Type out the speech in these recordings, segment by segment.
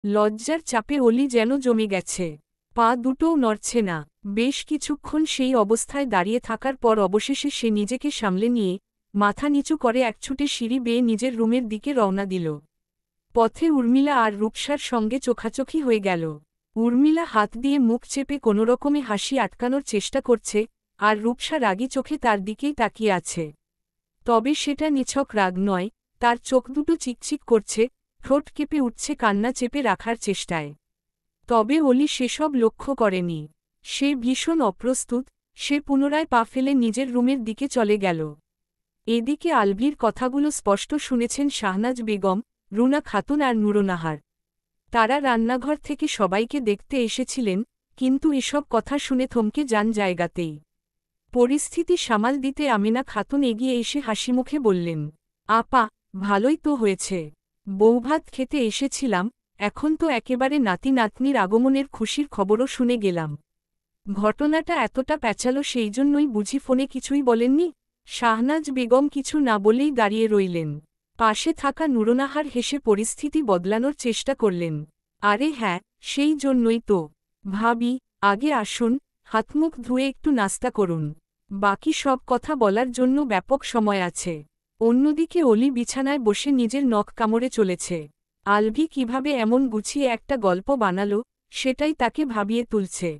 লজ্জার চাপে অলি যেন জমে গেছে। পা দুটোও নড়ছে না। বেশ কিছুক্ষণ সেই অবস্থায় দাঁড়িয়ে থাকার পর অবশেষে সে নিজেকে সামলে নিয়ে মাথা নিচু করে একছুটে সিঁড়ি বেয়ে নিজের রুমের দিকে রওনা দিল। পথে উর্মিলা আর রূপসার সঙ্গে চোখাচোখি হয়ে গেল। উর্মিলা হাত দিয়ে মুখ চেপে কোনোরকমে হাসি আটকানোর চেষ্টা করছে, আর রূপসা রাগী চোখে তার দিকেই তাকিয়ে আছে। তবে সেটা নিছক রাগ নয়, তার চোখ দুটো চিকচিক করছে, ঠোঁট কেঁপে উঠছে কান্না চেপে রাখার চেষ্টায়। তবে অলি সেসব লক্ষ্য করেনি। সে ভীষণ অপ্রস্তুত, সে পুনরায় পা ফেলে নিজের রুমের দিকে চলে গেল। এদিকে আলভির কথাগুলো স্পষ্ট শুনেছেন শাহনাজ বেগম, রুনা খাতুন আর নুরনাহার। তারা রান্নাঘর থেকে সবাইকে দেখতে এসেছিলেন, কিন্তু এসব কথা শুনে থমকে যান জায়গাতেই। পরিস্থিতি সামাল দিতে আমিনা খাতুন এগিয়ে এসে হাসিমুখে বললেন, আপা, ভালোই তো হয়েছে। বৌভাত খেতে এসেছিলাম, এখন তো একেবারে নাতি নাতনির আগমনের খুশির খবরও শুনে গেলাম। ঘটনাটা এতটা প্যাঁচালো সেই জন্যই বুঝি ফোনে কিছুই বলেননি? শাহনাজ বেগম কিছু না বলেই দাঁড়িয়ে রইলেন। পাশে থাকা নুরনাহার হেসে পরিস্থিতি বদলানোর চেষ্টা করলেন। আরে হ্যাঁ, সেই জন্যই তো। ভাবি, আগে আসুন, হাতমুখ ধুয়ে একটু নাস্তা করুন। বাকি সব কথা বলার জন্য ব্যাপক সময় আছে। অন্যদিকে অলি বিছানায় বসে নিজের নখ কামড়ে চলেছে। আলভি কিভাবে এমন গুছিয়ে একটা গল্প বানালো, সেটাই তাকে ভাবিয়ে তুলছে।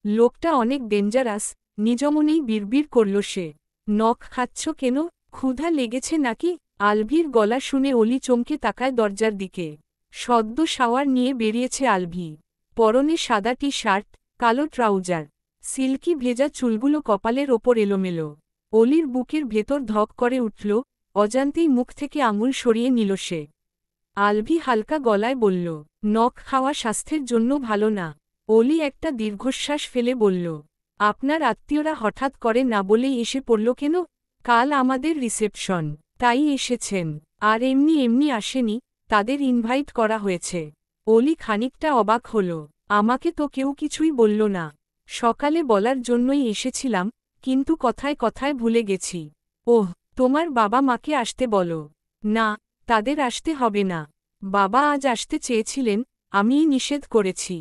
লোকটা অনেক ডেঞ্জারাস, নিজমনেই বিড়বিড় করল সে। নখ খাচ্ছ কেন? ক্ষুধা লেগেছে নাকি? আলভির গলা শুনে অলি চমকে তাকায় দরজার দিকে। সদ্য শাওয়ার নিয়ে বেরিয়েছে আলভি। পরনে সাদা টি শার্ট, কালো ট্রাউজার। সিল্কি ভেজা চুলগুলো কপালের ওপর এলোমেলো। অলির বুকের ভেতর ধক করে উঠল, অজান্তেই মুখ থেকে আঙুল সরিয়ে নিল সে। আলভি হালকা গলায় বলল, নখ খাওয়া স্বাস্থ্যের জন্য ভালো না। অলি একটা দীর্ঘশ্বাস ফেলে বলল, আপনার আত্মীয়রা হঠাৎ করে না বলেই এসে পড়ল কেন? কাল আমাদের রিসেপশন, তাই এসেছেন। আর এমনি এমনি আসেনি, তাদের ইনভাইট করা হয়েছে। অলি খানিকটা অবাক হল। আমাকে তো কেউ কিছুই বলল না। সকালে বলার জন্যই এসেছিলাম, কিন্তু কথায় কথায় ভুলে গেছি। ওহ, তোমার বাবা মাকে আসতে বলো। না, তাদের আসতে হবে না। বাবা আজ আসতে চেয়েছিলেন, আমিই নিষেধ করেছি।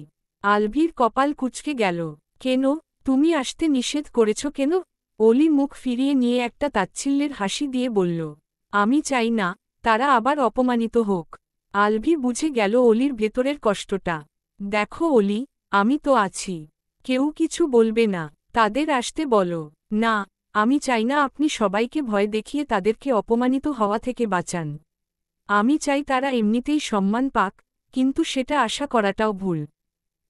আলভির কপাল কুঁচকে গেল। কেন, তুমি আসতে নিষেধ করেছ কেন? অলি মুখ ফিরিয়ে নিয়ে একটা তাচ্ছিল্যের হাসি দিয়ে বলল, আমি চাই না তারা আবার অপমানিত হোক। আলভি বুঝে গেল অলির ভেতরের কষ্টটা। দেখো অলি, আমি তো আছি। কেউ কিছু বলবে না, তাদের আসতে বলো। না, আমি চাই না আপনি সবাইকে ভয় দেখিয়ে তাদেরকে অপমানিত হওয়া থেকে বাঁচান। আমি চাই তারা এমনিতেই সম্মান পাক, কিন্তু সেটা আশা করাটাও ভুল।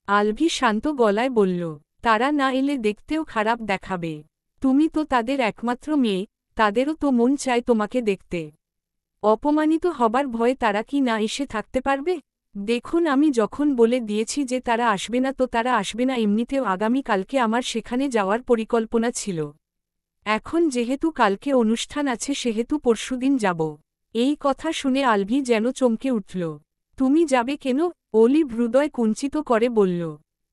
আলভি শান্ত গলায় বলল, তারা না এলে দেখতেও খারাপ দেখাবে। তুমি তো তাদের একমাত্র মেয়ে, তাদেরও তো মন চায় তোমাকে দেখতে। অপমানিত হবার ভয়ে তারা কি না এসে থাকতে পারবে? দেখুন, আমি যখন বলে দিয়েছি যে তারা আসবে না তো তারা আসবে না। এমনিতেও আগামী কালকে আমার সেখানে যাওয়ার পরিকল্পনা ছিল। এখন যেহেতু কালকে অনুষ্ঠান আছে সেহেতু পরশুদিন যাব। এই কথা শুনে আলভি যেন চমকে উঠল। তুমি যাবে কেন? অলি হৃদয় কুঞ্চিত করে বলল,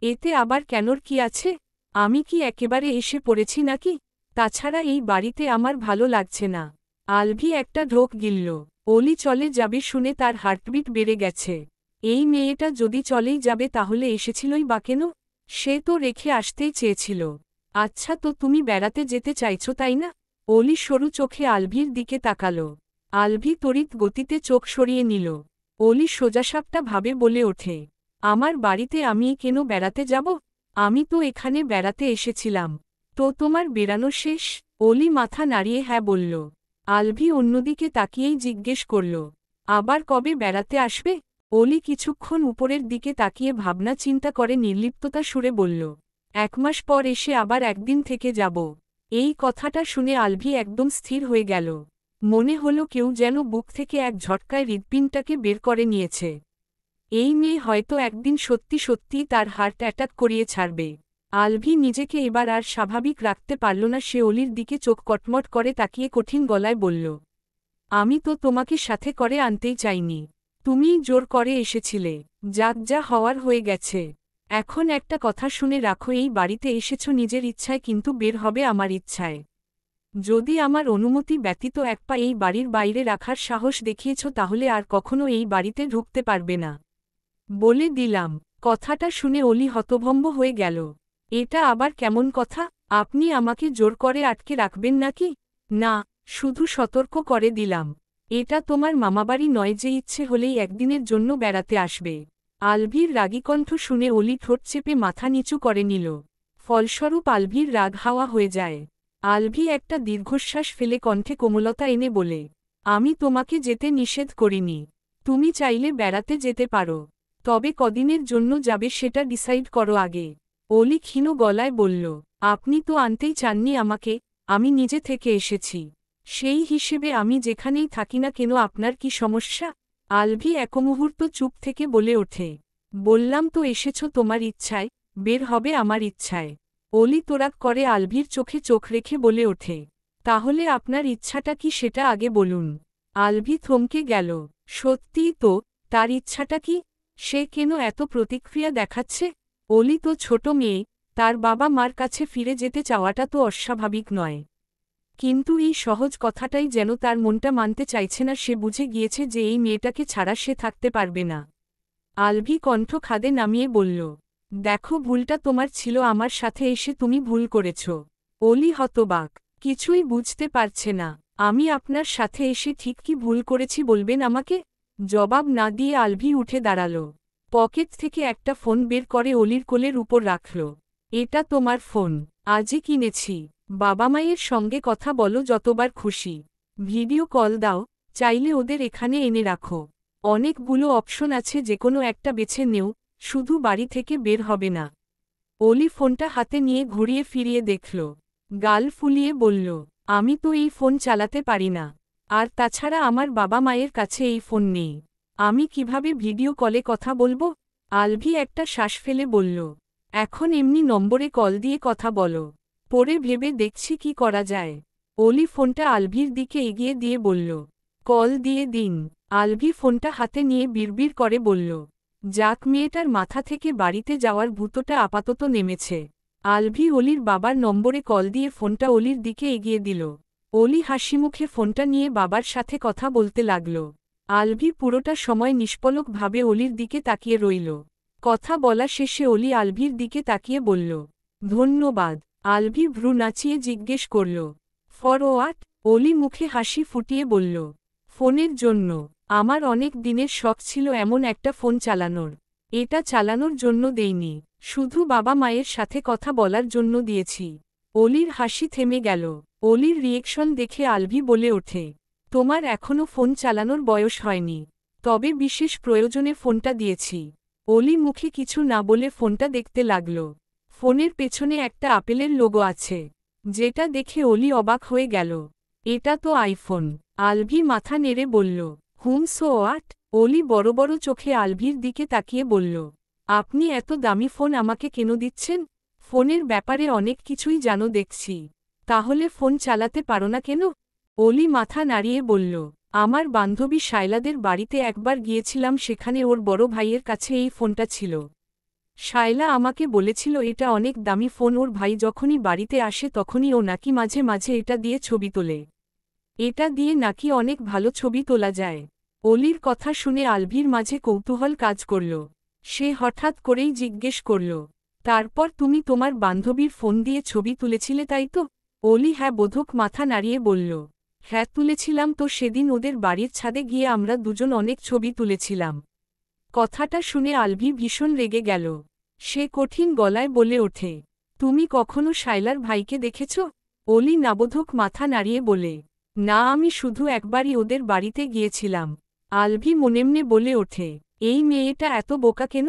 এতে আবার কেনর কি আছে? আমি কি একেবারে এসে পড়েছি নাকি? তাছাড়া এই বাড়িতে আমার ভালো লাগছে না। আলভি একটা ঢোক গিলল। অলি চলে যাবে শুনে তার হার্টবিট বেড়ে গেছে। এই মেয়েটা যদি চলেই যাবে তাহলে এসেছিলই বা কেন? সে তো রেখে আসতেই চেয়েছিল। আচ্ছা, তো তুমি বেড়াতে যেতে চাইছো তাই না? অলি সরু চোখে আলভির দিকে তাকাল। আলভি তড়িৎ গতিতে চোখ সরিয়ে নিল। অলি সোজাসাপটা ভাবে বলে ওঠে, আমার বাড়িতে আমি কেন বেড়াতে যাব? আমি তো এখানে বেড়াতে এসেছিলাম। তো তোমার বেড়ানো শেষ? অলি মাথা নাড়িয়ে হ্যাঁ বলল। আলভি অন্যদিকে তাকিয়েই জিজ্ঞেস করল, আবার কবে বেড়াতে আসবে? অলি কিছুক্ষণ উপরের দিকে তাকিয়ে ভাবনা চিন্তা করে নির্লিপ্ততা সুরে বলল, 1 মাস পর এসে আবার একদিন থেকে যাব। এই কথাটা শুনে আলভি একদম স্থির হয়ে গেল। মনে হলো কেউ যেন বুক থেকে এক ঝটকায় হৃৎপিণ্ডটাকে বের করে নিয়েছে। এই মেয়ে হয়তো একদিন সত্যি সত্যিই তার হার্ট অ্যাটাক করিয়ে ছাড়বে। আলভি নিজেকে এবার আর স্বাভাবিক রাখতে পারল না। সে অলির দিকে চোখ কটমট করে তাকিয়ে কঠিন গলায় বলল, আমি তো তোমাকে সাথে করে আনতেই চাইনি। তুমিই জোর করে এসেছিলে। যাক, যা হওয়ার হয়ে গেছে। এখন একটা কথা শুনে রাখো, এই বাড়িতে এসেছ নিজের ইচ্ছায়, কিন্তু বের হবে আমার ইচ্ছায়। যদি আমার অনুমতি ব্যতীত এক পা এই বাড়ির বাইরে রাখার সাহস দেখিয়েছ তাহলে আর কখনো এই বাড়িতে ঢুকতে পারবে না। বলে দিলাম। কথাটা শুনে অলি হতভম্ব হয়ে গেল। এটা আবার কেমন কথা? আপনি আমাকে জোর করে আটকে রাখবেন নাকি? না, শুধু সতর্ক করে দিলাম। এটা তোমার মামাবাড়ি নয় যে ইচ্ছে হলেই একদিনের জন্য বেড়াতে আসবে। আলভির রাগী কণ্ঠ শুনে অলি ঠোঁট চেপে মাথা নিচু করে নিল। ফলস্বরূপ আলভির রাগ হাওয়া হয়ে যায়। আলভি একটা দীর্ঘশ্বাস ফেলে কণ্ঠে কোমলতা এনে বলে, আমি তোমাকে যেতে নিষেধ করিনি। তুমি চাইলে বেড়াতে যেতে পারো। তবে কদিনের জন্য যাবে সেটা ডিসাইড করো আগে। অলি ক্ষীণ গলায় বলল, আপনি তো আনতেই চাননি আমাকে, আমি নিজে থেকে এসেছি। সেই হিসেবে আমি যেখানেই থাকি না কেন আপনার কি সমস্যা? আলভি এক মুহূর্ত চুপ থেকে বলে ওঠে, বললাম তো এসেছ তোমার ইচ্ছায়, বের হবে আমার ইচ্ছায়। অলি তোরাক করে আলভির চোখে চোখ রেখে বলে ওঠে, তাহলে আপনার ইচ্ছাটা কি সেটা আগে বলুন। আলভি থমকে গেল। সত্যিই তো, তার ইচ্ছাটা কি? সে কেন এত প্রতিক্রিয়া দেখাচ্ছে? অলি তো ছোট মেয়ে, তার বাবা মার কাছে ফিরে যেতে চাওয়াটা তো অস্বাভাবিক নয়। কিন্তু এই সহজ কথাটাই যেন তার মনটা মানতে চাইছে না। সে বুঝে গিয়েছে যে এই মেয়েটাকে ছাড়া সে থাকতে পারবে না। আলভি কণ্ঠ খাদে নামিয়ে বলল, দেখো ভুলটা তোমার ছিল, আমার সাথে এসে তুমি ভুল করেছ। অলি হতবাক, কিছুই বুঝতে পারছে না। আমি আপনার সাথে এসে ঠিক কি ভুল করেছি বলবেন আমাকে? জবাব না দিয়ে আলভি উঠে দাঁড়াল। পকেট থেকে একটা ফোন বের করে অলির কোলের উপর রাখল। এটা তোমার ফোন, আজই কিনেছি। বাবা মায়ের সঙ্গে কথা বলো যতবার খুশি। ভিডিও কল দাও, চাইলে ওদের এখানে এনে রাখো। অনেকগুলো অপশন আছে, যেকোনো একটা বেছে নেও, শুধু বাড়ি থেকে বের হবে না। অলি ফোনটা হাতে নিয়ে ঘুরিয়ে ফিরিয়ে দেখল। গাল ফুলিয়ে বলল, আমি তো এই ফোন চালাতে পারি না। আর তাছাড়া আমার বাবা মায়ের কাছে এই ফোন নেই। আমি কিভাবে ভিডিও কলে কথা বলবো? আলভি একটা শ্বাস ফেলে বলল, এখন এমনি নম্বরে কল দিয়ে কথা বলো। পরে ভেবে দেখছি কি করা যায়। অলি ফোনটা আলভির দিকে এগিয়ে দিয়ে বলল, কল দিয়ে দিন। আলভি ফোনটা হাতে নিয়ে বিড়বিড় করে বলল, যাক, মেয়েটার মাথা থেকে বাড়িতে যাওয়ার ভূতটা আপাতত নেমেছে। আলভি অলির বাবার নম্বরে কল দিয়ে ফোনটা অলির দিকে এগিয়ে দিল। অলি হাসিমুখে ফোনটা নিয়ে বাবার সাথে কথা বলতে লাগল। আলভি পুরোটা সময় নিষ্পলকভাবে অলির দিকে তাকিয়ে রইল। কথা বলা শেষে অলি আলভির দিকে তাকিয়ে বলল, ধন্যবাদ। আলভি ভ্রু নাচিয়ে জিজ্ঞেস করল, ফর হোয়াট? অলি মুখে হাসি ফুটিয়ে বলল, ফোনের জন্য। আমার অনেক দিনের শখ ছিল এমন একটা ফোন চালানোর। এটা চালানোর জন্য দেইনি, শুধু বাবা মায়ের সাথে কথা বলার জন্য দিয়েছি। অলির হাসি থেমে গেল। অলির রিয়েকশন দেখে আলভি বলে ওঠে, তোমার এখনও ফোন চালানোর বয়স হয়নি। তবে বিশেষ প্রয়োজনে ফোনটা দিয়েছি। অলি মুখে কিছু না বলে ফোনটা দেখতে লাগল। ফোনের পেছনে একটা আপেলের লোগো আছে, যেটা দেখে অলি অবাক হয়ে গেল। এটা তো আইফোন। আলভি মাথা নেড়ে বলল, সো হোয়াট? অলি বড় বড় চোখে আলভির দিকে তাকিয়ে বলল, আপনি এত দামি ফোন আমাকে কেন দিচ্ছেন? ফোনের ব্যাপারে অনেক কিছুই জানো দেখছি। তাহলে ফোন চালাতে পারো না কেন? অলি মাথা নাড়িয়ে বলল, আমার বান্ধবী শায়লাদের বাড়িতে একবার গিয়েছিলাম, সেখানে ওর বড় ভাইয়ের কাছে এই ফোনটা ছিল। শায়লা আমাকে বলেছিল এটা অনেক দামি ফোন, ওর ভাই যখনই বাড়িতে আসে তখনই ও নাকি মাঝে মাঝে এটা দিয়ে ছবি তোলে। এটা দিয়ে নাকি অনেক ভালো ছবি তোলা যায়। অলির কথা শুনে আলভির মাঝে কৌতূহল কাজ করল। সে হঠাৎ করেই জিজ্ঞেস করল, তারপর তুমি তোমার বান্ধবীর ফোন দিয়ে ছবি তুলেছিলে তাই তো? অলি হ্যাঁ বোধক মাথা নাড়িয়ে বলল, হ্যাঁ তুলেছিলাম তো। সেদিন ওদের বাড়ির ছাদে গিয়ে আমরা দুজন অনেক ছবি তুলেছিলাম। কথাটা শুনে আলভি ভীষণ রেগে গেল। সে কঠিন গলায় বলে ওঠে, তুমি কখনো শায়লার ভাইকে দেখেছ? অলি নাবোধক মাথা নাড়িয়ে বলে, না, আমি শুধু একবারই ওদের বাড়িতে গিয়েছিলাম। আলভি মনেমনে বলে ওঠে, এই মেয়েটা এত বোকা কেন?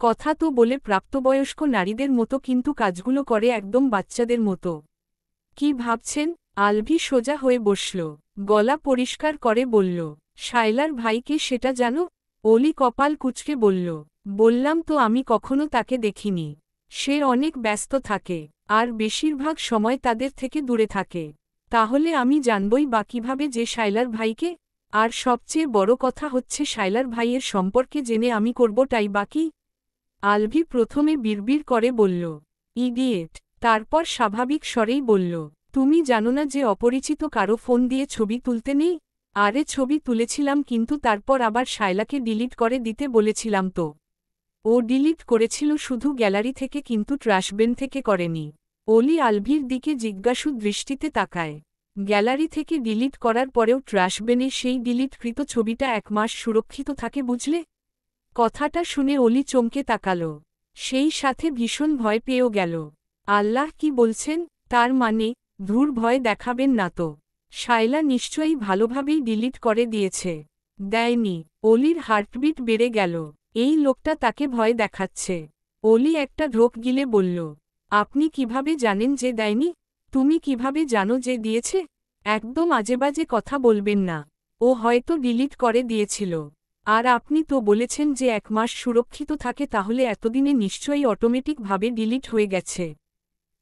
কথা তো বলে প্রাপ্তবয়স্ক নারীদের মতো, কিন্তু কাজগুলো করে একদম বাচ্চাদের মতো। কি ভাবছেন? আলভি সোজা হয়ে বসল, গলা পরিষ্কার করে বলল, শায়লার ভাইকে সেটা জানো? অলি কপাল কুঁচকে বলল, বললাম তো আমি কখনো তাকে দেখিনি। সে অনেক ব্যস্ত থাকে, আর বেশিরভাগ সময় তাদের থেকে দূরে থাকে। তাহলে আমি জানবই বা কিভাবে যে শায়লার ভাইকে? আর সবচেয়ে বড় কথা হচ্ছে, শায়লার ভাইয়ের সম্পর্কে জেনে আমি করবটাই বাকি। আলভি প্রথমে বিড়বিড় করে বলল, ইডিয়েট। তারপর স্বাভাবিক স্বরেই বলল, তুমি জানো না যে অপরিচিত কারো ফোন দিয়ে ছবি তুলতে নেই? আরে ছবি তুলেছিলাম, কিন্তু তারপর আবার শায়লাকে ডিলিট করে দিতে বলেছিলাম তো। ও ডিলিট করেছিল শুধু গ্যালারি থেকে, কিন্তু ট্র্যাশবিন থেকে করেনি। অলি আলভির দিকে জিজ্ঞাসু দৃষ্টিতে তাকায়। গ্যালারি থেকে ডিলিট করার পরেও ট্র্যাশবিনে সেই ডিলিটকৃত ছবিটা 1 মাস সুরক্ষিত থাকে, বুঝলে? কথাটা শুনে অলি চমকে তাকাল। সেই সাথে ভীষণ ভয় পেয়েও গেল। আল্লাহ, কি বলছেন? তার মানে, ধুর, ভয় দেখাবেন না তো। শায়লা নিশ্চয়ই ভালোভাবেই ডিলিট করে দিয়েছে। দেয়নি। অলির হার্টবিট বেড়ে গেল। এই লোকটা তাকে ভয় দেখাচ্ছে। অলি একটা ঢোক গিলে বলল, আপনি কিভাবে জানেন যে দেয়নি? তুমি কিভাবে জানো যে দিয়েছে? একদম আজেবাজে কথা বলবেন না। ও হয়তো ডিলিট করে দিয়েছিল। আর আপনি তো বলেছেন যে 1 মাস সুরক্ষিত থাকে, তাহলে এতদিনে নিশ্চয়ই অটোমেটিকভাবে ডিলিট হয়ে গেছে।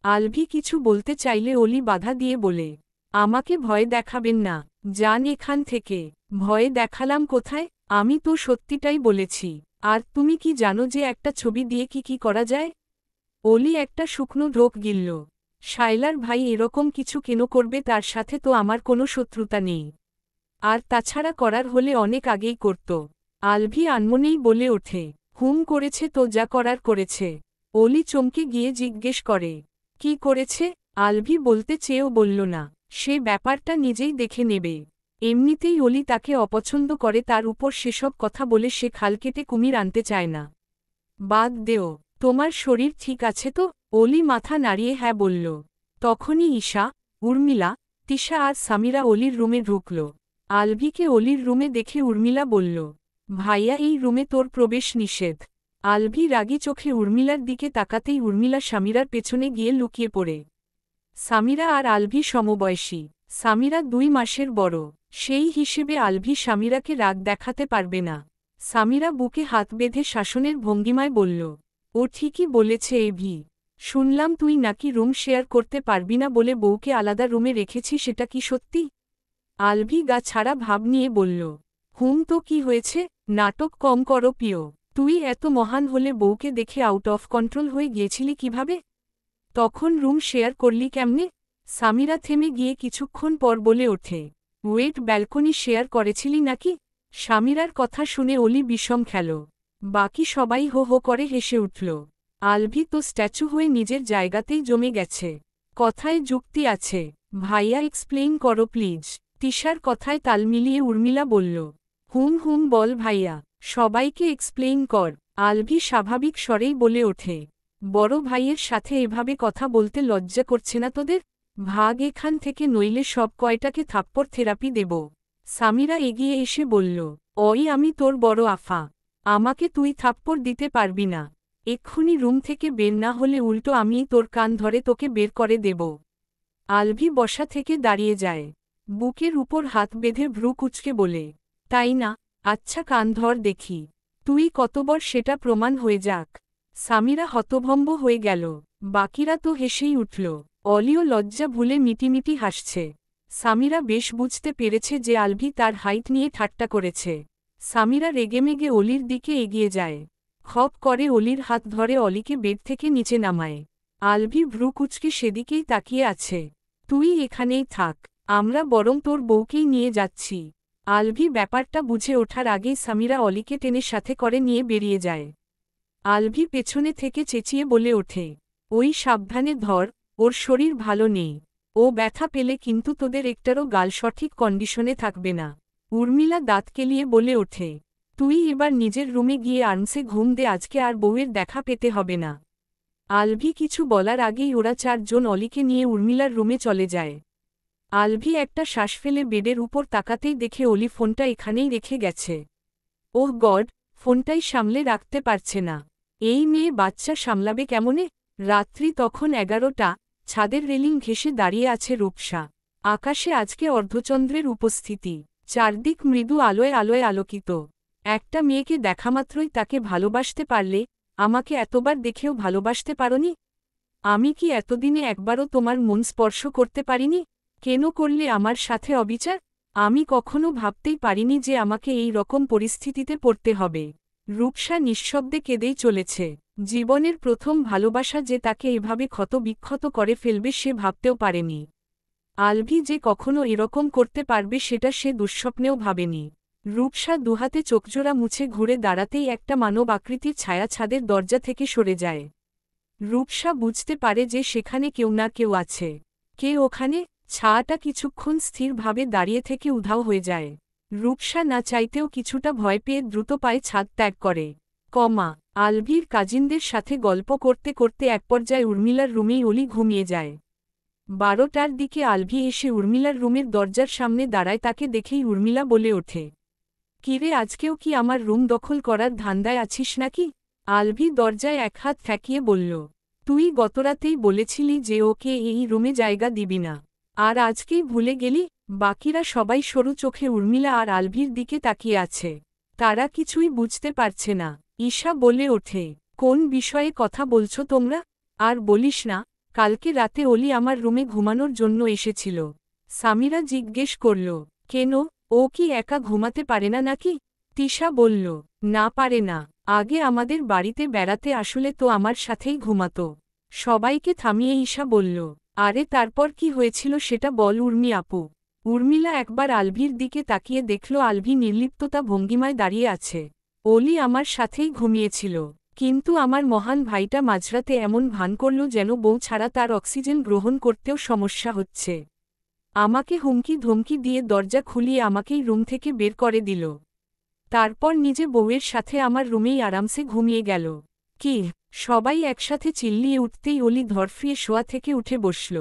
আলভি কিছু বলতে চাইলে অলি বাধা দিয়ে বলে, আমাকে ভয় দেখাবেন না, যান এখান থেকে। ভয় দেখালাম কোথায়? আমি তো সত্যিটাই বলেছি। আর তুমি কি জানো যে একটা ছবি দিয়ে কি কি করা যায়? অলি একটা শুকনো ঢোক গিলল। শায়লার ভাই এরকম কিছু কেন করবে? তার সাথে তো আমার কোনো শত্রুতা নেই। আর তাছাড়া করার হলে অনেক আগেই করত। আলভি আনমনেই বলে ওঠে, হুম করেছে তো, যা করার করেছে। অলি চমকে গিয়ে জিজ্ঞেস করে, কি করেছে? আলভি বলতে চেয়েও বলল না। সে ব্যাপারটা নিজেই দেখে নেবে। এমনিতেই অলি তাকে অপছন্দ করে, তার উপর সেসব কথা বলে সে খাল কেটে কুমির আনতে চায় না। বাদ দেও। তোমার শরীর ঠিক আছে তো? অলি মাথা নাড়িয়ে হ্যাঁ বলল। তখনই ঈশা, উর্মিলা, তিশা আর সামিরা অলির রুমে ঢুকল। আলভিকে অলির রুমে দেখে উর্মিলা বলল, ভাইয়া, এই রুমে তোর প্রবেশ নিষেধ। আলভি রাগী চোখে উর্মিলার দিকে তাকাতেই উর্মিলা সামিরার পেছনে গিয়ে লুকিয়ে পড়ে। সামিরা আর আলভি সমবয়সী। সামিরা 2 মাসের বড়। সেই হিসেবে আলভি সামিরাকে রাগ দেখাতে পারবে না। সামিরা বুকে হাত বেঁধে শাসনের ভঙ্গিমায় বলল, ও ঠিকই বলেছে এভি। শুনলাম তুই নাকি রুম শেয়ার করতে পারবি না বলে বউকে আলাদা রুমে রেখেছি, সেটা কি সত্যি? আলভি গা ছাড়া ভাব নিয়ে বলল, হুম তো কি হয়েছে? নাটক কম করো প্রিয়। তুই এত মহান হলে বউকে দেখে আউট অফ কন্ট্রোল হয়ে গিয়েছিলি কিভাবে? তখন রুম শেয়ার করলি কেমনে? সামিরা থেমে গিয়ে কিছুক্ষণ পর বলে ওঠে, ওয়েট, ব্যালকনি শেয়ার করেছিলি নাকি? সামিরার কথা শুনে অলি বিষম খেল। বাকি সবাই হো হো করে হেসে উঠল। আলভি তো স্ট্যাচু হয়ে নিজের জায়গাতেই জমে গেছে। কথায় যুক্তি আছে। ভাইয়া, এক্সপ্লেইন করো প্লিজ। তিশার কথায় তাল মিলিয়ে উর্মিলা বলল, হুম হুম বল ভাইয়া, সবাইকে এক্সপ্লেইন কর। আলভি স্বাভাবিক স্বরেই বলে ওঠে, বড় ভাইয়ের সাথে এভাবে কথা বলতে লজ্জা করছে না তোদের? ভাগ এখান থেকে, নইলে সব কয়টাকে থাপ্পড় থেরাপি দেব। সামিরা এগিয়ে এসে বলল, ওই আমি তোর বড় আফা। আমাকে তুই থাপ্পড় দিতে পারবি না। এক্ষুনি রুম থেকে বের না হলে উল্টো আমিই তোর কান ধরে তোকে বের করে দেব। আলভি বসা থেকে দাঁড়িয়ে যায়। বুকের উপর হাত বেঁধে ভ্রু কুঁচকে বলে, তাই না? আচ্ছা, কান ধর দেখি। তুই কতবার সেটা প্রমাণ হয়ে যাক। সামিরা হতভম্ব হয়ে গেল। বাকিরা তো হেসেই উঠল। অলিও লজ্জা ভুলে মিটিমিটি হাসছে। সামিরা বেশ বুঝতে পেরেছে যে আলভি তার হাইট নিয়ে ঠাট্টা করেছে। সামিরা রেগেমেগে অলির দিকে এগিয়ে যায়। খপ করে অলির হাত ধরে অলিকে বেড থেকে নিচে নামায়। আলভি ভ্রু কুঁচকে সেদিকেই তাকিয়ে আছে। তুই এখানেই থাক, আমরা বরং তোর বউকেই নিয়ে যাচ্ছি। আলভি ব্যাপারটা বুঝে ওঠার আগেই সামিরা অলিকে টেনে সাথে করে নিয়ে বেরিয়ে যায়। আলভি পেছনে থেকে চেঁচিয়ে বলে ওঠে, ওই সাবধানে ধর, ওর শরীর ভালো নেই। ও ব্যথা পেলে কিন্তু তোদের একটারও গাল সঠিক কন্ডিশনে থাকবে না। উর্মিলা দাঁত কেলিয়ে বলে ওঠে, তুই এবার নিজের রুমে গিয়ে আরামসে ঘুম দে, আজকে আর বউয়ের দেখা পেতে হবে না। আলভি কিছু বলার আগেই ওরা 4 জন অলিকে নিয়ে উর্মিলার রুমে চলে যায়। আলভি একটা শ্বাস ফেলে বেডের উপর তাকাতেই দেখে অলি ফোনটা এখানেই রেখে গেছে। ওহ গড, ফোনটাই সামলে রাখতে পারছে না। এই মেয়ে বাচ্চা সামলাবে কেমনে? রাত্রি তখন 11টা। ছাদের রেলিং ঘেঁষে দাঁড়িয়ে আছে রূপসা। আকাশে আজকে অর্ধচন্দ্রের উপস্থিতি। চারদিক মৃদু আলোয় আলোয় আলোকিত। একটা মেয়েকে দেখামাত্রই তাকে ভালোবাসতে পারলে, আমাকে এতবার দেখেও ভালোবাসতে পারোনি? আমি কি এতদিনে একবারও তোমার মন স্পর্শ করতে পারিনি? কেন করলে আমার সাথে অবিচার? আমি কখনো ভাবতেই পারিনি যে আমাকে এই রকম পরিস্থিতিতে পড়তে হবে। রূপসা নিঃশব্দে কেঁদেই চলেছে। জীবনের প্রথম ভালোবাসা যে তাকে এভাবে ক্ষত-বিক্ষত করে ফেলবে সে ভাবতেও পারেনি। আলভি যে কখনো এরকম করতে পারবে সেটা সে দুঃস্বপ্নেও ভাবেনি। রূপসা দুহাতে চোখজোড়া মুছে ঘুরে দাঁড়াতেই একটা মানব আকৃতির ছায়া ছাদের দরজা থেকে সরে যায়। রূপসা বুঝতে পারে যে সেখানে কেউ না কেউ আছে। কে ওখানে? ছায়াটা কিছুক্ষণ স্থিরভাবে দাঁড়িয়ে থেকে উধাও হয়ে যায়। রূপসা না চাইতেও কিছুটা ভয় পেয়ে দ্রুত পায়ে ছাদ ত্যাগ করে। আলভির কাজিনদের সাথে গল্প করতে করতে এক পর্যায়ে উর্মিলার রুমেই অলি ঘুমিয়ে যায়। 12টার দিকে আলভি এসে উর্মিলার রুমের দরজার সামনে দাঁড়ায়। তাকে দেখেই উর্মিলা বলে ওঠে, কিরে, আজকেও কি আমার রুম দখল করার ধান্দায় আছিস নাকি? আলভি দরজায় এক হাত ঠেকিয়ে বলল, তুই গতরাতেই বলেছিলি যে ওকে এই রুমে জায়গা দিবি না, আর আজকেই ভুলে গেলি? বাকিরা সবাই সরু চোখে উর্মিলা আর আলভির দিকে তাকিয়ে আছে। তারা কিছুই বুঝতে পারছে না। ঈশা বলে ওঠে, কোন বিষয়ে কথা বলছো তোমরা? আর বলিস না, কালকে রাতে অলি আমার রুমে ঘুমানোর জন্য এসেছিল। সামিরা জিজ্ঞেস করল, কেন, ও কি একা ঘুমাতে পারে না নাকি? তিশা বলল, না পারে না, আগে আমাদের বাড়িতে বেড়াতে আসলে তো আমার সাথেই ঘুমাতো। সবাইকে থামিয়ে ঈশা বলল, আরে তারপর কি হয়েছিল সেটা বল উর্মি আপু। উর্মিলা একবার আলভির দিকে তাকিয়ে দেখল আলভি নির্লিপ্ততা ভঙ্গিমায় দাঁড়িয়ে আছে। অলি আমার সাথেই ঘুমিয়েছিল, কিন্তু আমার মহান ভাইটা মাঝরাতে এমন ভান করল যেন বউ ছাড়া তার অক্সিজেন গ্রহণ করতেও সমস্যা হচ্ছে। আমাকে হুমকি ধমকি দিয়ে দরজা খুলিয়ে আমাকেই রুম থেকে বের করে দিল। তারপর নিজে বউয়ের সাথে আমার রুমেই আরামসে ঘুমিয়ে গেল। কি? সবাই একসাথে চিল্লিয়ে উঠতেই অলি ধরফিয়ে শোয়া থেকে উঠে বসল।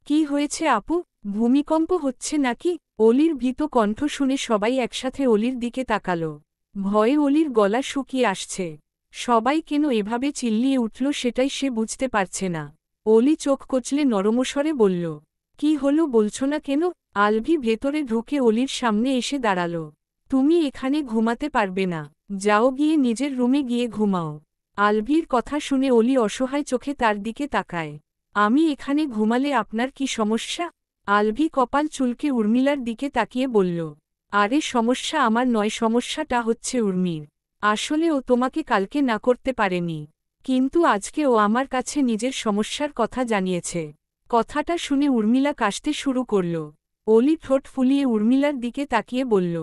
কি হয়েছে আপু, ভূমিকম্প হচ্ছে নাকি? অলির ভীত কণ্ঠ শুনে সবাই একসাথে অলির দিকে তাকাল। ভয়ে অলির গলা শুকিয়ে আসছে। সবাই কেন এভাবে চিল্লিয়ে উঠল সেটাই সে বুঝতে পারছে না। অলি চোখ কচলে নরমস্বরে বলল, কি হলো বলছো না কেন? আলভি ভেতরে ঢুকে অলির সামনে এসে দাঁড়াল। তুমি এখানে ঘুমাতে পারবে না, যাও গিয়ে নিজের রুমে গিয়ে ঘুমাও। আলভির কথা শুনে অলি অসহায় চোখে তার দিকে তাকায়। আমি এখানে ঘুমালে আপনার কি সমস্যা? আলভি কপাল চুলকে উর্মিলার দিকে তাকিয়ে বলল, আরে সমস্যা আমার নয়, সমস্যাটা হচ্ছে উর্মির। আসলে ও তোমাকে কালকে না করতে পারেনি, কিন্তু আজকে ও আমার কাছে নিজের সমস্যার কথা জানিয়েছে। কথাটা শুনে উর্মিলা কাশতে শুরু করল। অলি ঠোঁট ফুলিয়ে উর্মিলার দিকে তাকিয়ে বলল,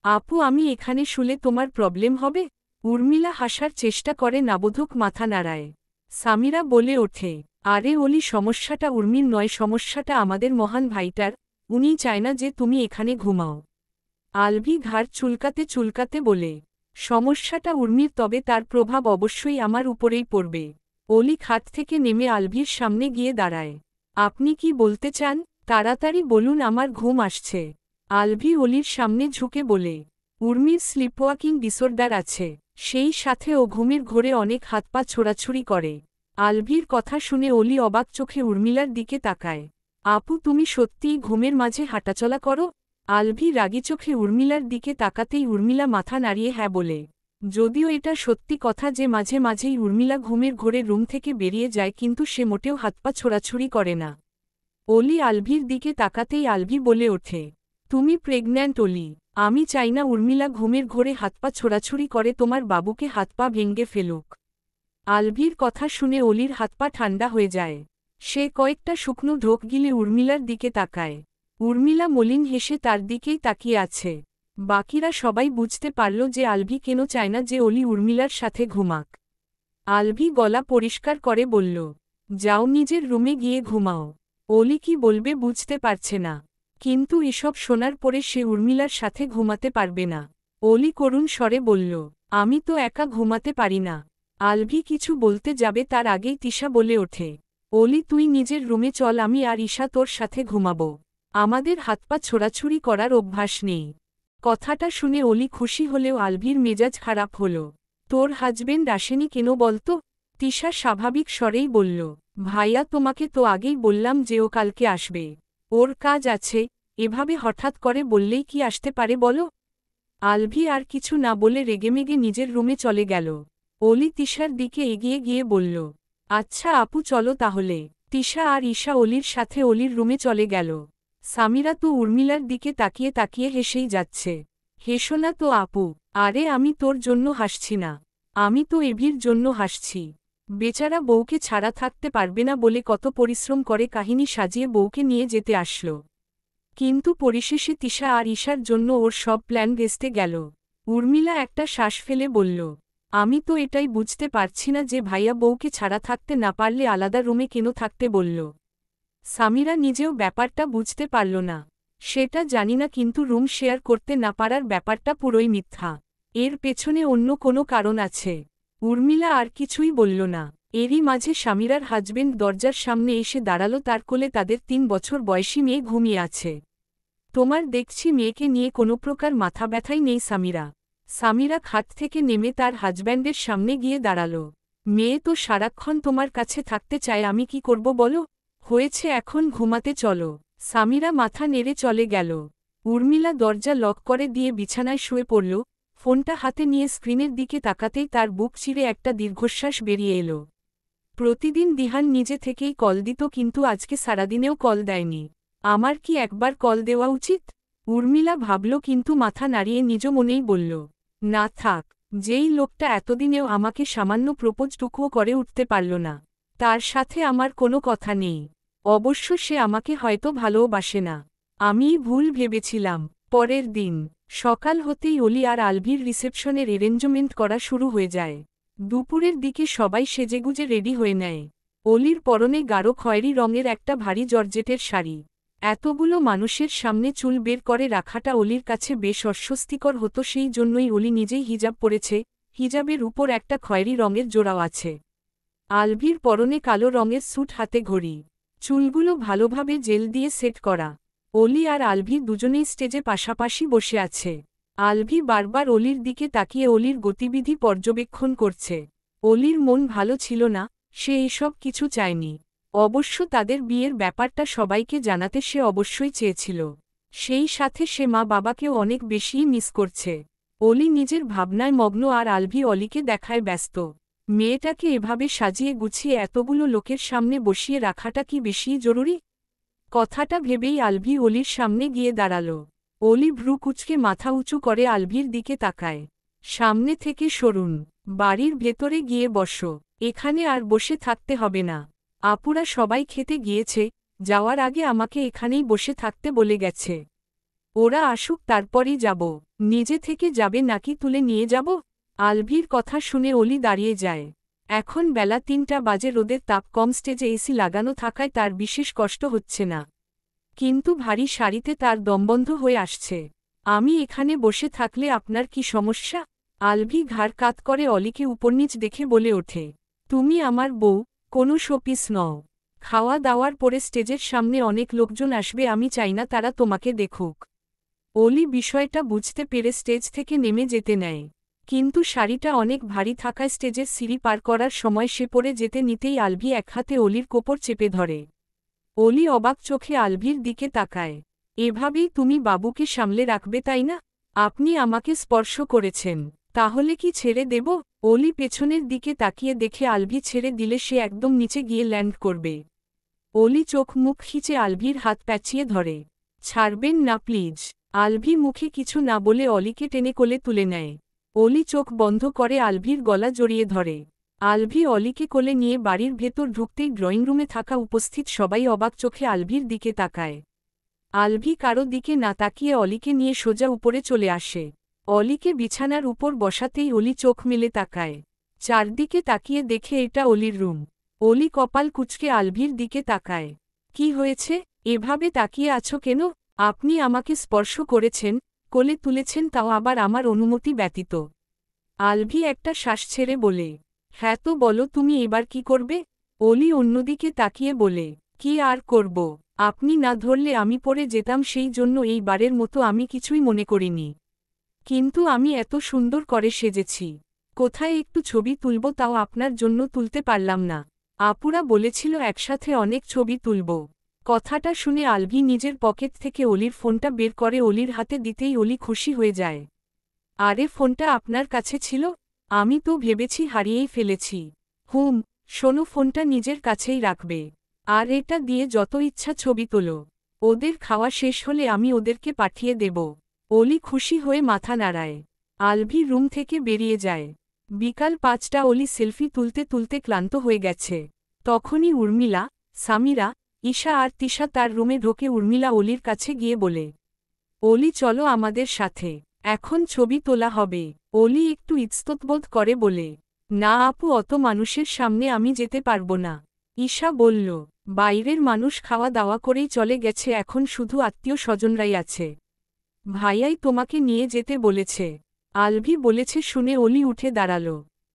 আপু আমি এখানে শুলে তোমার প্রবলেম হবে? উর্মিলা হাসার চেষ্টা করে নাবোধক মাথা নাড়ায়। সামিরা বলে ওঠে, আরে অলি সমস্যাটা উর্মির নয়, সমস্যাটা আমাদের মহান ভাইটার, উনি চায় না যে তুমি এখানে ঘুমাও। আলভি ঘাড় চুলকাতে চুলকাতে বলে, সমস্যাটা উর্মির, তবে তার প্রভাব অবশ্যই আমার উপরেই পড়বে। অলি খাট থেকে নেমে আলভির সামনে গিয়ে দাঁড়ায়। আপনি কি বলতে চান? তাড়াতাড়ি বলুন, আমার ঘুম আসছে। আলভি অলির সামনে ঝুঁকে বলে, উর্মির স্লিপওয়াকিং ডিসঅর্ডার আছে, সেই সাথে ও ঘুমের ঘোরে অনেক হাত পা ছোড়াছুড়ি করে। আলভির কথা শুনে অলি অবাক চোখে উর্মিলার দিকে তাকায়। আপু তুমি সত্যিই ঘুমের মাঝে হাঁটাচলা করো? আলভি রাগী চোখে উর্মিলার দিকে তাকাতেই উর্মিলা মাথা নাড়িয়ে হ্যাঁ বলে। যদিও এটা সত্যি কথা যে মাঝে মাঝেই উর্মিলা ঘুমের ঘোরে রুম থেকে বেরিয়ে যায়, কিন্তু সে মোটেও হাতপা ছোড়াছুড়ি করে না। অলি আলভির দিকে তাকাতেই আলভি বলে ওঠে, তুমি প্রেগন্যান্ট অলি, আমি চাই না উর্মিলা ঘুমের ঘোরে হাতপা ছোড়াছুড়ি করে তোমার বাবুকে হাতপা ভেঙে ফেলুক। আলভির কথা শুনে অলির হাতপা ঠান্ডা হয়ে যায়। সে কয়েকটা শুকনো ঢোক গিলে উর্মিলার দিকে তাকায়। উর্মিলা মলিন হেসে তার দিকেই তাকিয়ে আছে। বাকিরা সবাই বুঝতে পারল যে আলভি কেন চায় না যে অলি উর্মিলার সাথে ঘুমাক। আলভি গলা পরিষ্কার করে বলল, যাও নিজের রুমে গিয়ে ঘুমাও। অলি কি বলবে বুঝতে পারছে না, কিন্তু এসব শোনার পরে সে উর্মিলার সাথে ঘুমাতে পারবে না। অলি করুণ স্বরে বলল, আমি তো একা ঘুমাতে পারি না। আলভি কিছু বলতে যাবে তার আগেই তিশা বলে ওঠে, অলি তুই নিজের রুমে চল, আমি আর ঈশা তোর সাথে ঘুমাবো। আমাদের হাতপা ছোড়াছুড়ি করার অভ্যাস নেই। কথাটা শুনে অলি খুশি হলেও আলভির মেজাজ খারাপ হল। তোর হাজবেন্ড আসেনি কেন বলতো? তিশা স্বাভাবিক স্বরেই বলল, ভাইয়া তোমাকে তো আগেই বললাম যে ও কালকে আসবে। ওর কাজ আছে, এভাবে হঠাৎ করে বললেই কি আসতে পারে বলো? আলভি আর কিছু না বলে রেগেমেগে নিজের রুমে চলে গেল। অলি তিশার দিকে এগিয়ে গিয়ে বলল, আচ্ছা আপু চলো তাহলে। তিশা আর ঈশা অলির সাথে অলির রুমে চলে গেল। সামিরা তো উর্মিলার দিকে তাকিয়ে তাকিয়ে হেসেই যাচ্ছে। হেসো না তো আপু। আরে আমি তোর জন্য হাসছি না, আমি তো এভির জন্য হাসছি। বেচারা বউকে ছাড়া থাকতে পারবে না বলে কত পরিশ্রম করে কাহিনী সাজিয়ে বউকে নিয়ে যেতে আসলো। কিন্তু পরিশেষে তিশা আর ঈশার জন্য ওর সব প্ল্যান ভেস্তে গেল। উর্মিলা একটা শ্বাস ফেলে বলল, আমি তো এটাই বুঝতে পারছি না যে ভাইয়া বউকে ছাড়া থাকতে না পারলে আলাদা রুমে কেন থাকতে বলল। সামিরা নিজেও ব্যাপারটা বুঝতে পারল না। সেটা জানি না, কিন্তু রুম শেয়ার করতে না পারার ব্যাপারটা পুরোই মিথ্যা। এর পেছনে অন্য কোনো কারণ আছে। উর্মিলা আর কিছুই বলল না। এরই মাঝে সামিরার হাজবেন্ড দরজার সামনে এসে দাঁড়াল। তার কোলে তাদের 3 বছর বয়সী মেয়ে ঘুমিয়ে আছে। তোমার দেখছি মেয়েকে নিয়ে কোনো প্রকার মাথা ব্যথাই নেই সামিরা। সামিরা খাট থেকে নেমে তার হাজব্যান্ডের সামনে গিয়ে দাঁড়াল। মেয়ে তো সারাক্ষণ তোমার কাছে থাকতে চায়, আমি কি করব বলো? হয়েছে, এখন ঘুমাতে চলো। সামিরা মাথা নেড়ে চলে গেল। উর্মিলা দরজা লক করে দিয়ে বিছানায় শুয়ে পড়ল। ফোনটা হাতে নিয়ে স্ক্রিনের দিকে তাকাতেই তার বুক চিরে একটা দীর্ঘশ্বাস বেরিয়ে এলো। প্রতিদিন দিহান নিজে থেকেই কল দিত, কিন্তু আজকে সারাদিনেও কল দেয়নি। আমার কি একবার কল দেওয়া উচিত? উর্মিলা ভাবল, কিন্তু মাথা নাড়িয়ে নিজ মনেই বলল, না থাক। যেই লোকটা এতদিনেও আমাকে সামান্য প্রপোজটুকুও করে উঠতে পারল না, তার সাথে আমার কোনো কথা নেই। অবশ্য সে আমাকে হয়তো ভালোবাসে না, আমিই ভুল ভেবেছিলাম। পরের দিন সকাল হতেই অলি আর আলভির রিসেপশনের অ্যারেঞ্জমেন্ট করা শুরু হয়ে যায়। দুপুরের দিকে সবাই সেজেগুজে রেডি হয়ে নেয়। অলির পরনে গাঢ় খয়েরি রঙের একটা ভারী জর্জেটের শাড়ি। এতগুলো মানুষের সামনে চুল বের করে রাখাটা অলির কাছে বেশ অস্বস্তিকর হতো, সেই জন্যই অলি নিজেই হিজাব পরেছে। হিজাবের উপর একটা খয়েরি রঙের জোড়াও আছে। আলভির পরনে কালো রঙের স্যুট, হাতে ঘড়ি, চুলগুলো ভালোভাবে জেল দিয়ে সেট করা। অলি আর আলভি দুজনেই স্টেজে পাশাপাশি বসে আছে। আলভি বারবার অলির দিকে তাকিয়ে অলির গতিবিধি পর্যবেক্ষণ করছে। অলির মন ভালো ছিল না, সে এসব কিছু চায়নি। অবশ্য তাদের বিয়ের ব্যাপারটা সবাইকে জানাতে সে অবশ্যই চেয়েছিল। সেই সাথে সে মা বাবাকেও অনেক বেশিই মিস করছে। অলি নিজের ভাবনায় মগ্ন, আর আলভি অলিকে দেখায় ব্যস্ত। মেয়েটাকে এভাবে সাজিয়ে গুছিয়ে এতগুলো লোকের সামনে বসিয়ে রাখাটা কি বেশি জরুরি? কথাটা ভেবেই আলভি অলির সামনে গিয়ে দাঁড়াল। অলি ভ্রু কুঁচকে মাথা উঁচু করে আলভির দিকে তাকায়। সামনে থেকে সরুন, বাড়ির ভেতরে গিয়ে বসো, এখানে আর বসে থাকতে হবে না। আপুরা সবাই খেতে গিয়েছে, যাওয়ার আগে আমাকে এখানেই বসে থাকতে বলে গেছে। ওরা আসুক, তারপরই যাব। নিজে থেকে যাবে নাকি তুলে নিয়ে যাব? আলভির কথা শুনে অলি দাঁড়িয়ে যায়। এখন বেলা 3টা বাজে, রোদের তাপ কম, স্টেজে এসি লাগানো থাকায় তার বিশেষ কষ্ট হচ্ছে না। কিন্তু ভারী শাড়িতে তার দমবন্ধ হয়ে আসছে। আমি এখানে বসে থাকলে আপনার কি সমস্যা? আলভি ঘাড় কাত করে অলিকে উপরনিচ দেখে বলে ওঠে, তুমি আমার বউ, কোনো শোপিস নও। খাওয়া দাওয়ার পরে স্টেজের সামনে অনেক লোকজন আসবে, আমি চাই না তারা তোমাকে দেখুক। অলি বিষয়টা বুঝতে পেরে স্টেজ থেকে নেমে যেতে নেয়। কিন্তু শাড়িটা অনেক ভারী থাকায় স্টেজের সিঁড়ি পার করার সময় সে পড়ে যেতে নিতেই আলভি এক হাতে অলির কোপড় চেপে ধরে। অলি অবাক চোখে আলভির দিকে তাকায়। এভাবেই তুমি বাবুকে সামলে রাখবে, তাই না? আপনি আমাকে স্পর্শ করেছেন, তাহলে কি ছেড়ে দেব? অলি পেছনের দিকে তাকিয়ে দেখে আলভি ছেড়ে দিলে সে একদম নিচে গিয়ে ল্যান্ড করবে। অলি চোখ মুখ খিচে আলভির হাত প্যাঁচিয়ে ধরে। ছাড়বেন না প্লিজ। আলভি মুখে কিছু না বলে অলিকে টেনে কোলে তুলে নেয়। অলি চোখ বন্ধ করে আলভির গলা জড়িয়ে ধরে। আলভি অলিকে কোলে নিয়ে বাড়ির ভেতর ঢুকতেই ড্রয়িং রুমে থাকা উপস্থিত সবাই অবাক চোখে আলভির দিকে তাকায়। আলভি কারো দিকে না তাকিয়ে অলিকে নিয়ে সোজা উপরে চলে আসে। অলিকে বিছানার উপর বসাতেই অলি চোখ মেলে তাকায়। চারদিকে তাকিয়ে দেখে এটা অলির রুম। অলি কপাল কুঁচকে আলভির দিকে তাকায়। কি হয়েছে, এভাবে তাকিয়ে আছো কেন? আপনি আমাকে স্পর্শ করেছেন, কোলে তুলেছেন, তাও আবার আমার অনুমতি ব্যতীত। আলভি একটা শ্বাস ছেড়ে বলে, হ্যাঁ তো বলো তুমি এবার কি করবে? অলি অন্যদিকে তাকিয়ে বলে, কি আর করব, আপনি না ধরলে আমি পড়ে যেতাম, সেই জন্য এই বারের মতো আমি কিছুই মনে করিনি। কিন্তু আমি এত সুন্দর করে সেজেছি, কোথায় একটু ছবি তুলব, তাও আপনার জন্য তুলতে পারলাম না। আপুরা বলেছিল একসাথে অনেক ছবি তুলব। কথাটা শুনে আলভি নিজের পকেট থেকে অলির ফোনটা বের করে অলির হাতে দিতেই অলি খুশি হয়ে যায়। আরে ফোনটা আপনার কাছে ছিল? আমি তো ভেবেছি হারিয়েই ফেলেছি। শোনো, ফোনটা নিজের কাছেই রাখবে, আর এটা দিয়ে যত ইচ্ছা ছবি তোলো। ওদের খাওয়া শেষ হলে আমি ওদেরকে পাঠিয়ে দেব। অলি খুশি হয়ে মাথা নাড়ায়। আলভি রুম থেকে বেরিয়ে যায়। বিকাল 5টা। অলি সেলফি তুলতে তুলতে ক্লান্ত হয়ে গেছে। তখনই উর্মিলা, সামিরা, ঈশা আর তিশা তার রুমে ঢোকে উর্মিলা অলির কাছে গিয়ে বলে, অলি চলো আমাদের সাথে, এখন ছবি তোলা হবে। অলি একটু ইতস্ততবোধ করে বলে, না আপু, অত মানুষের সামনে আমি যেতে পারবো না। ঈশা বলল, বাইরের মানুষ খাওয়া দাওয়া করেই চলে গেছে, এখন শুধু আত্মীয় স্বজনরাই আছে। ভাইয়াই তোমাকে নিয়ে যেতে বলেছে। আলভি বলেছে শুনে অলি উঠে দাঁড়াল।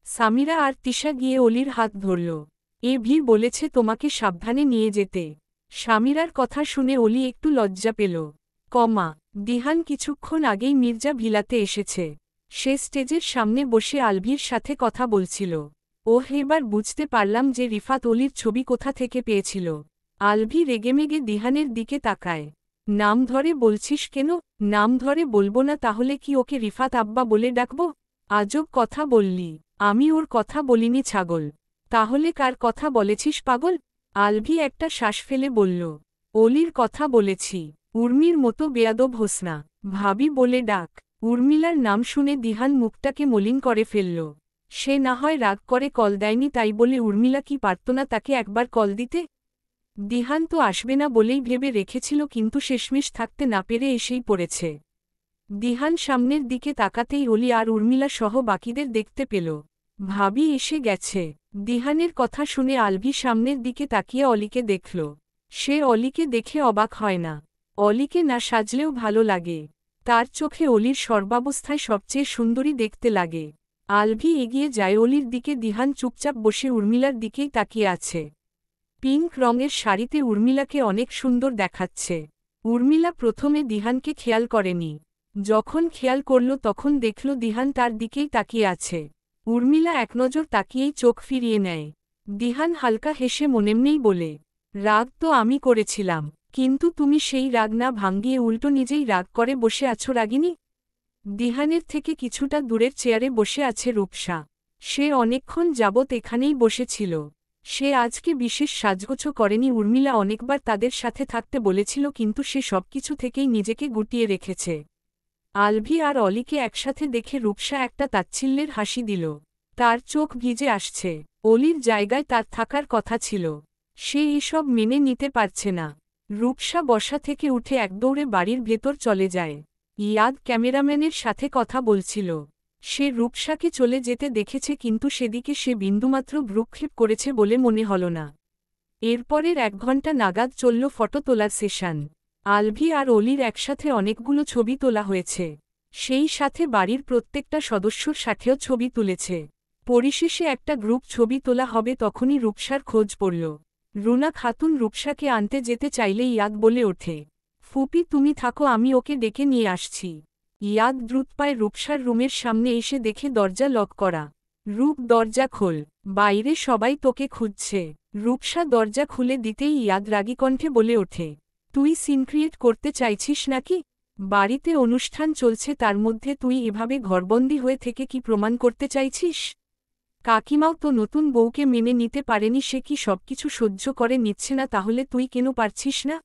সামিরা আর তিশা গিয়ে অলির হাত ধরল। ভি বলেছে তোমাকে সাবধানে নিয়ে যেতে। সামিরার কথা শুনে অলি একটু লজ্জা পেল। দিহান কিছুক্ষণ আগেই মির্জা ভিলাতে এসেছে। সে স্টেজের সামনে বসে আলভির সাথে কথা বলছিল। এবার বুঝতে পারলাম যে রিফাত অলির ছবি কোথা থেকে পেয়েছিল। আলভি রেগেমেগে দিহানের দিকে তাকায়। নাম ধরে বলছিস কেন? নাম ধরে বলবো না তাহলে কি ওকে রিফাত আব্বা বলে ডাকব? আজব কথা বললি। আমি ওর কথা বলিনি ছাগল। তাহলে কার কথা বলেছিস পাগল? আলভি একটা শ্বাস ফেলে বলল, অলির কথা বলেছি। উর্মির মতো বেয়াদব হোসনা, ভাবি বলে ডাক। উর্মিলার নাম শুনে দিহান মুখটাকে মলিন করে ফেলল। সে না হয় রাগ করে কল দেয়নি, তাই বলে উর্মিলা কি পারত না তাকে একবার কল দিতে? দিহান তো আসবে না বলেই ভেবে রেখেছিল, কিন্তু শেষমেশ থাকতে না পেরে এসেই পড়েছে। দিহান সামনের দিকে তাকাতেই অলি আর উর্মিলা সহ বাকিদের দেখতে পেল। ভাবি এসে গেছে। দিহানের কথা শুনে আলভি সামনের দিকে তাকিয়ে অলিকে দেখল। সে অলিকে দেখে অবাক হয় না। অলিকে না সাজলেও ভালো লাগে। তার চোখে অলির সর্বাবস্থায় সবচেয়ে সুন্দরী দেখতে লাগে। আলভি এগিয়ে যায় অলির দিকে। দিহান চুপচাপ বসে উর্মিলার দিকেই তাকিয়ে আছে। পিঙ্ক রঙের শাড়িতে উর্মিলাকে অনেক সুন্দর দেখাচ্ছে। উর্মিলা প্রথমে দিহানকে খেয়াল করেনি। যখন খেয়াল করল তখন দেখল দিহান তার দিকেই তাকিয়ে আছে। উর্মিলা একনজর তাকিয়েই চোখ ফিরিয়ে নেয়। দিহান হালকা হেসে মনেমনেই বলে, রাগ তো আমি করেছিলাম, কিন্তু তুমি সেই রাগ না ভাঙ্গিয়ে উল্টো নিজেই রাগ করে বসে আছো রাগিনী। দিহানের থেকে কিছুটা দূরের চেয়ারে বসে আছে রূপসা। সে অনেকক্ষণ যাবৎ এখানেই বসেছিল। সে আজকে বিশেষ সাজগোছ করেনি। উর্মিলা অনেকবার তাদের সাথে থাকতে বলেছিল, কিন্তু সে সবকিছু থেকেই নিজেকে গুটিয়ে রেখেছে। আলভি আর অলিকে একসাথে দেখে রূপসা একটা তাচ্ছিল্যের হাসি দিল। তার চোখ ভিজে আসছে। অলির জায়গায় তার থাকার কথা ছিল। সে এসব মেনে নিতে পারছে না। রূপসা বসা থেকে উঠে একদৌড়ে বাড়ির ভেতর চলে যায়। ইয়াদ ক্যামেরাম্যানের সাথে কথা বলছিল। সে রূপসাকে চলে যেতে দেখেছে, কিন্তু সেদিকে সে বিন্দুমাত্র ভ্রুক্ষেপ করেছে বলে মনে হল না। এরপরের 1 ঘণ্টা নাগাদ চলল ফটো তোলার সেশন। আলভি আর অলির একসাথে অনেকগুলো ছবি তোলা হয়েছে। সেই সাথে বাড়ির প্রত্যেকটা সদস্যর সাথেও ছবি তুলেছে। পরিশেষে একটা গ্রুপ ছবি তোলা হবে, তখনই রূপসার খোঁজ পড়ল। রুনা খাতুন রূপসাকে আনতে যেতে চাইলে ইয়াদ বলে ওঠে, ফুপি তুমি থাকো, আমি ওকে ডেকে নিয়ে আসছি। ইয়াদ দ্রুত পায়ে রূপসার রুমের সামনে এসে দেখে দরজা লক করা। রূপ দরজা খোল, বাইরে সবাই তোকে খুঁজছে। রূপসা দরজা খুলে দিতেই ইয়াদ রাগী কণ্ঠে বলে ওঠে, তুই সিন ক্রিয়েট করতে চাইছিস নাকি? বাড়িতে অনুষ্ঠান চলছে, তার মধ্যে তুই এভাবে ঘরবন্দি হয়ে থেকে কি প্রমাণ করতে চাইছিস? কাকিমাও তো নতুন বউকে মেনে নিতে পারেনি, সে কি সবকিছু সহ্য করে নিচ্ছে না, তাহলে তুই কেন পারছিস না?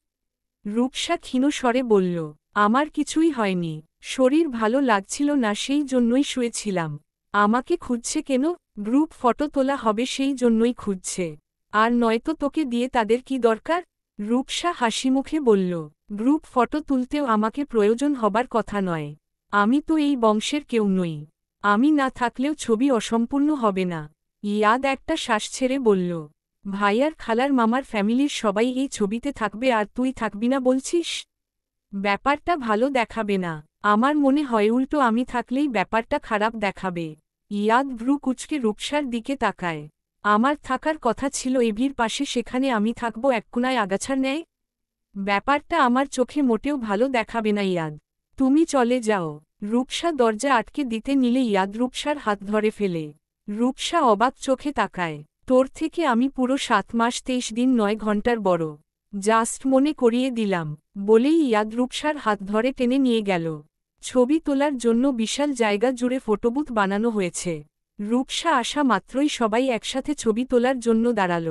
রূপসা ক্ষীণ স্বরে বলল, আমার কিছুই হয়নি, শরীর ভালো লাগছিল না, সেই জন্যই শুয়েছিলাম। আমাকে খুঁজছে কেন? গ্রুপ ফটো তোলা হবে সেই জন্যই খুঁজছে। আর নয়তো তোকে দিয়ে তাদের কি দরকার? রূপসা হাসিমুখে বলল, গ্রুপ ফটো তুলতেও আমাকে প্রয়োজন হবার কথা নয়। আমি তো এই বংশের কেউ নই। আমি না থাকলেও ছবি অসম্পূর্ণ হবে না। ইয়াদ একটা শ্বাস ছেড়ে বলল, ভাইয়ার খালার মামার ফ্যামিলির সবাই এই ছবিতে থাকবে আর তুই থাকবি না বলছিস? ব্যাপারটা ভালো দেখাবে না। আমার মনে হয় উল্টো আমি থাকলেই ব্যাপারটা খারাপ দেখাবে। ইয়াদ ভ্রু কুঁচকে রূপসার দিকে তাকায়। আমার থাকার কথা ছিল এভির পাশে, সেখানে আমি থাকব এককোনায় আগাছার ন্যায়? ব্যাপারটা আমার চোখে মোটেও ভালো দেখাবে না ইয়াদ। তুমি চলে যাও। রূপসা দরজা আটকে দিতে নিলে ইয়াদ রূপসার হাত ধরে ফেলে। রূপসা অবাক চোখে তাকায়। তোর থেকে আমি পুরো 7 মাস 23 দিন 9 ঘন্টার বড়। জাস্ট মনে করিয়ে দিলাম, বলেই ইয়াদ রূপসার হাত ধরে টেনে নিয়ে গেল। ছবি তোলার জন্য বিশাল জায়গা জুড়ে ফটোবুথ বানানো হয়েছে। রূপসা আসা মাত্রই সবাই একসাথে ছবি তোলার জন্য দাঁড়াল।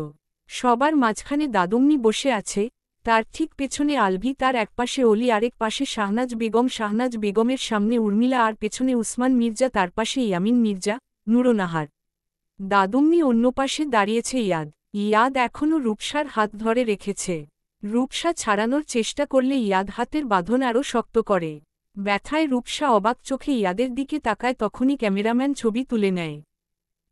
সবার মাঝখানে দাদুম্নি বসে আছে, তার ঠিক পেছনে আলভি, তার একপাশে অলি, আরেক পাশে শাহনাজ বেগম। শাহনাজ বেগমের সামনে উর্মিলা আর পেছনে উসমান মির্জা, তার পাশে ইয়ামিন মির্জা, নুরনাহার। দাদুম্নি অন্য পাশে দাঁড়িয়েছে ইয়াদ। ইয়াদ এখনও রূপসার হাত ধরে রেখেছে। রূপসা ছাড়ানোর চেষ্টা করলে ইয়াদ হাতের বাঁধন আরও শক্ত করে। ব্যথায় রূপসা অবাক চোখে ইয়াদের দিকে তাকায়, তখনই ক্যামেরাম্যান ছবি তুলে নেয়।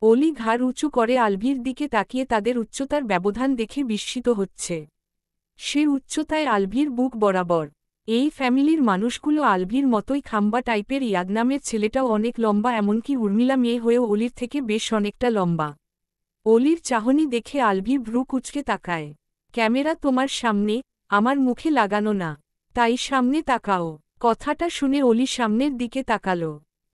অলি ঘাড় উঁচু করে আলভির দিকে তাকিয়ে তাদের উচ্চতার ব্যবধান দেখে বিস্মিত হচ্ছে। সে উচ্চতায় আলভির বুক বরাবর। এই ফ্যামিলির মানুষগুলো আলভির মতোই খাম্বা টাইপের। ইয়াদ নামের ছেলেটাও অনেক লম্বা, এমনকি উর্মিলা মেয়ে হয়েও অলির থেকে বেশ অনেকটা লম্বা। অলির চাহনি দেখে আলভি ভ্রু কুঁচকে তাকায়। ক্যামেরা তোমার সামনে, আমার মুখে লাগানো না, তাই সামনে তাকাও। কথাটা শুনে অলি সামনের দিকে তাকালো।